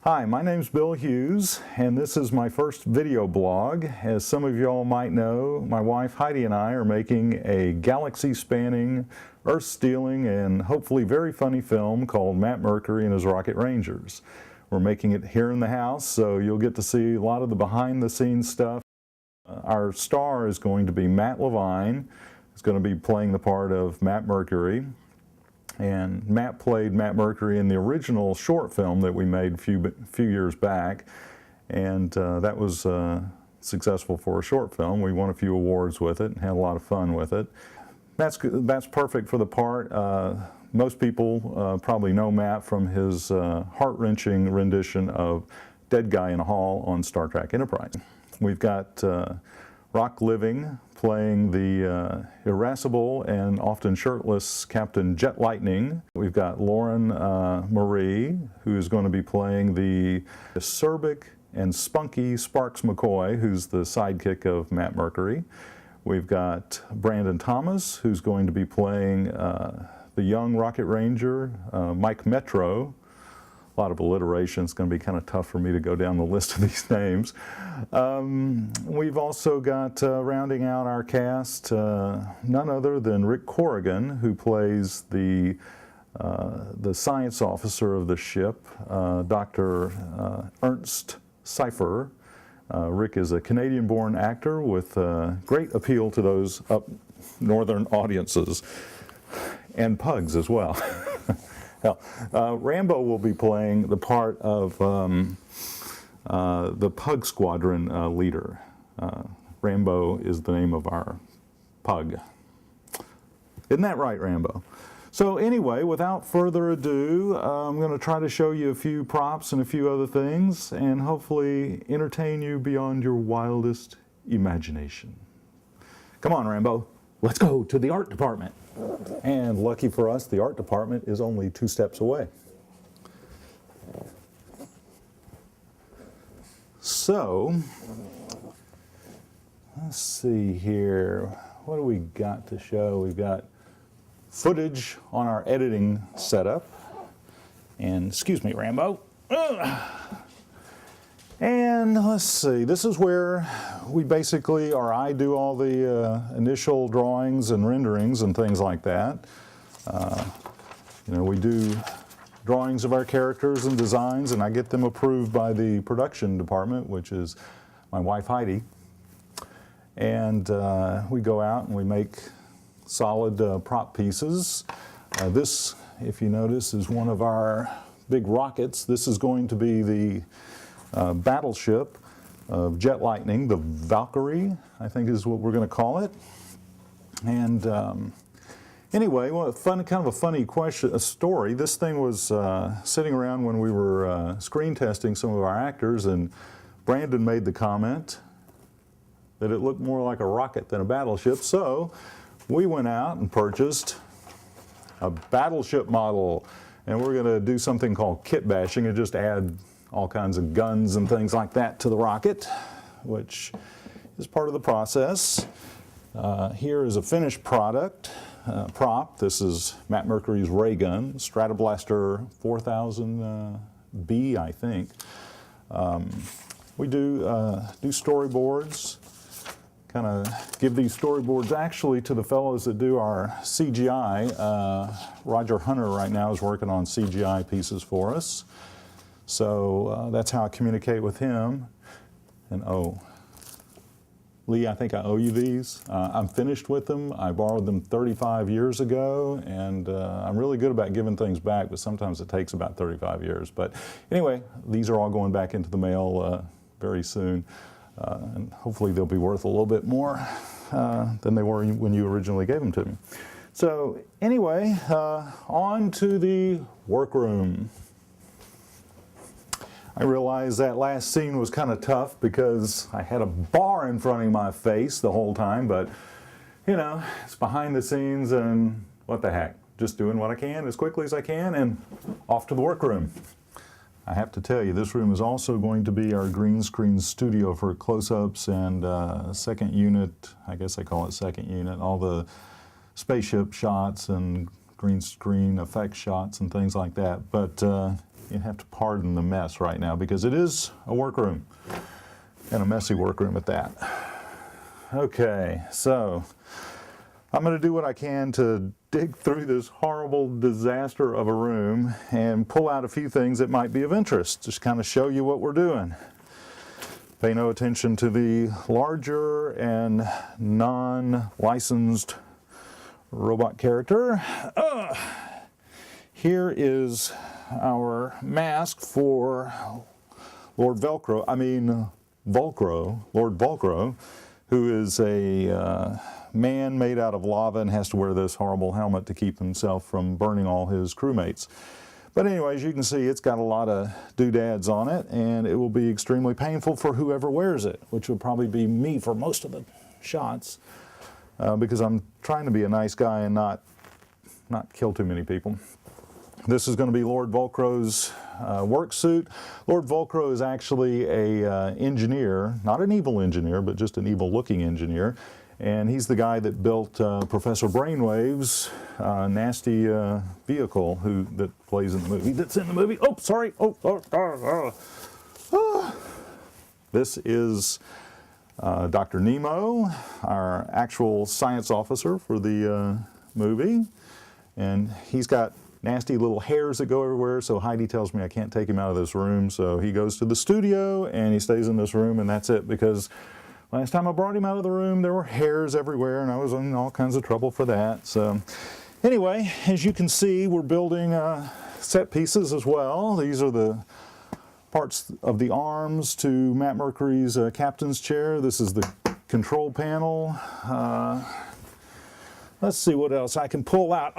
Hi, my name's Bill Hughes, and this is my first video blog. As some of you all might know, my wife Heidi and I are making a galaxy-spanning, Earth-stealing, and hopefully very funny film called Matt Mercury and His Rocket Rangers. We're making it here in the house, so you'll get to see a lot of the behind-the-scenes stuff. Our star is going to be Matt Lavine. He's going to be playing the part of Matt Mercury. And Matt played Matt Mercury in the original short film that we made a few years back, and that was successful for a short film. We won a few awards with it and had a lot of fun with it. That's perfect for the part. Most people probably know Matt from his heart-wrenching rendition of Dead Guy in a Hall on Star Trek Enterprise. We've got Rock Living playing the irascible and often shirtless Captain Jet Lightning. We've got Lauren Marie, who is going to be playing the acerbic and spunky Sparks McCoy, who's the sidekick of Matt Mercury. We've got Brandon Thomas, who's going to be playing the young Rocket Ranger, Mike Metro. A lot of alliteration. It's going to be kind of tough for me to go down the list of these names. We've also got, rounding out our cast, none other than Rick Corrigan, who plays the science officer of the ship, Dr. Ernst Cypher. Rick is a Canadian-born actor with great appeal to those up northern audiences, and pugs as well. Rambo will be playing the part of the Pug Squadron leader. Rambo is the name of our pug. Isn't that right, Rambo? So anyway, without further ado, I'm going to try to show you a few props and a few other things, and hopefully entertain you beyond your wildest imagination. Come on, Rambo. Let's go to the art department. And lucky for us, the art department is only 2 steps away. So, let's see here. What do we got to show? We've got footage on our editing setup. And, excuse me, Rambo. And let's see, this is where we basically, or I do all the initial drawings and renderings and things like that. You know, we do drawings of our characters and designs, and I get them approved by the production department, which is my wife Heidi. And we go out and we make solid prop pieces. This, if you notice, is one of our big rockets. This is going to be the battleship of Jet Lightning, the Valkyrie, I think is what we're going to call it. And anyway, well, kind of a funny story. This thing was sitting around when we were screen testing some of our actors, and Brandon made the comment that it looked more like a rocket than a battleship. So we went out and purchased a battleship model, and we're going to do something called kit bashing and just add all kinds of guns and things like that to the rocket, which is part of the process. Here is a finished product, prop. This is Matt Mercury's ray gun, Stratoblaster 4000B, I think. We do storyboards, kind of give these storyboards actually to the fellows that do our CGI. Roger Hunter right now is working on CGI pieces for us. So that's how I communicate with him. And oh, Lee, I think I owe you these. I'm finished with them. I borrowed them 35 years ago, and I'm really good about giving things back, but sometimes it takes about 35 years. But anyway, these are all going back into the mail very soon, and hopefully they'll be worth a little bit more than they were when you originally gave them to me. So anyway, on to the workroom. I realized that last scene was kind of tough because I had a bar in front of my face the whole time, but you know, it's behind the scenes and what the heck, just doing what I can as quickly as I can and off to the workroom. I have to tell you, this room is also going to be our green screen studio for close-ups and second unit, I guess I call it second unit, all the spaceship shots and green screen effect shots and things like that. But You have to pardon the mess right now because it is a workroom, and a messy workroom at that. Okay, so I'm going to do what I can to dig through this horrible disaster of a room and pull out a few things that might be of interest, just kind of show you what we're doing. Pay no attention to the larger and non-licensed robot character. Here is our mask for Lord Velcro, Lord Velcro, who is a man made out of lava and has to wear this horrible helmet to keep himself from burning all his crewmates. But anyways, you can see it's got a lot of doodads on it, and it will be extremely painful for whoever wears it, which will probably be me for most of the shots, because I'm trying to be a nice guy and not kill too many people. This is going to be Lord Velcro's work suit. Lord Velcro is actually a engineer, not an evil engineer, but just an evil-looking engineer. And he's the guy that built Professor Brainwave's nasty vehicle that plays in the movie. That's in the movie. Oh, sorry. This is Dr. Nemo, our actual science officer for the movie. And he's got nasty little hairs that go everywhere, so Heidi tells me I can't take him out of this room, so he goes to the studio and he stays in this room, and that's it, because last time I brought him out of the room there were hairs everywhere and I was in all kinds of trouble for that. So anyway, as you can see, we're building set pieces as well. These are the parts of the arms to Matt Mercury's captain's chair. This is the control panel. Let's see what else I can pull out.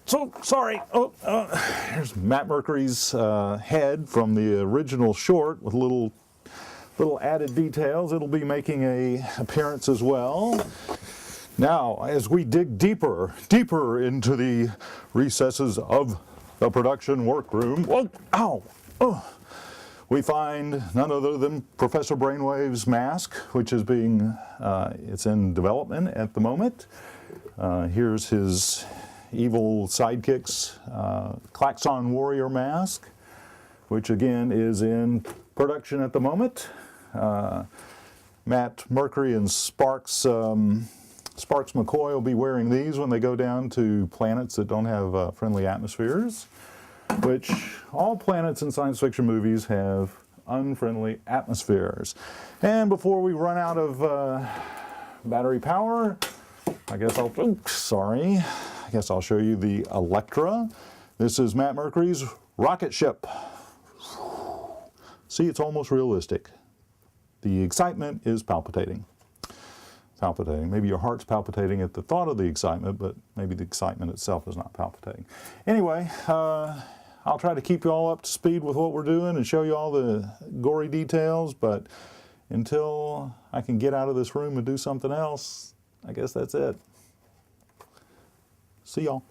So sorry. Here's Matt Mercury's head from the original short with little added details. It'll be making an appearance as well. Now, as we dig deeper into the recesses of the production workroom, we find none other than Professor Brainwave's mask, which is it's in development at the moment. Here's his evil sidekick's Klaxon Warrior mask, which again is in production at the moment. Matt Mercury and Sparks McCoy will be wearing these when they go down to planets that don't have friendly atmospheres, which all planets in science fiction movies have unfriendly atmospheres. And before we run out of battery power, I guess I'll show you the Electra. This is Matt Mercury's rocket ship. See, it's almost realistic. The excitement is palpitating. Maybe your heart's palpitating at the thought of the excitement, but maybe the excitement itself is not palpitating. Anyway, I'll try to keep you all up to speed with what we're doing and show you all the gory details, but until I can get out of this room and do something else, I guess that's it. See y'all.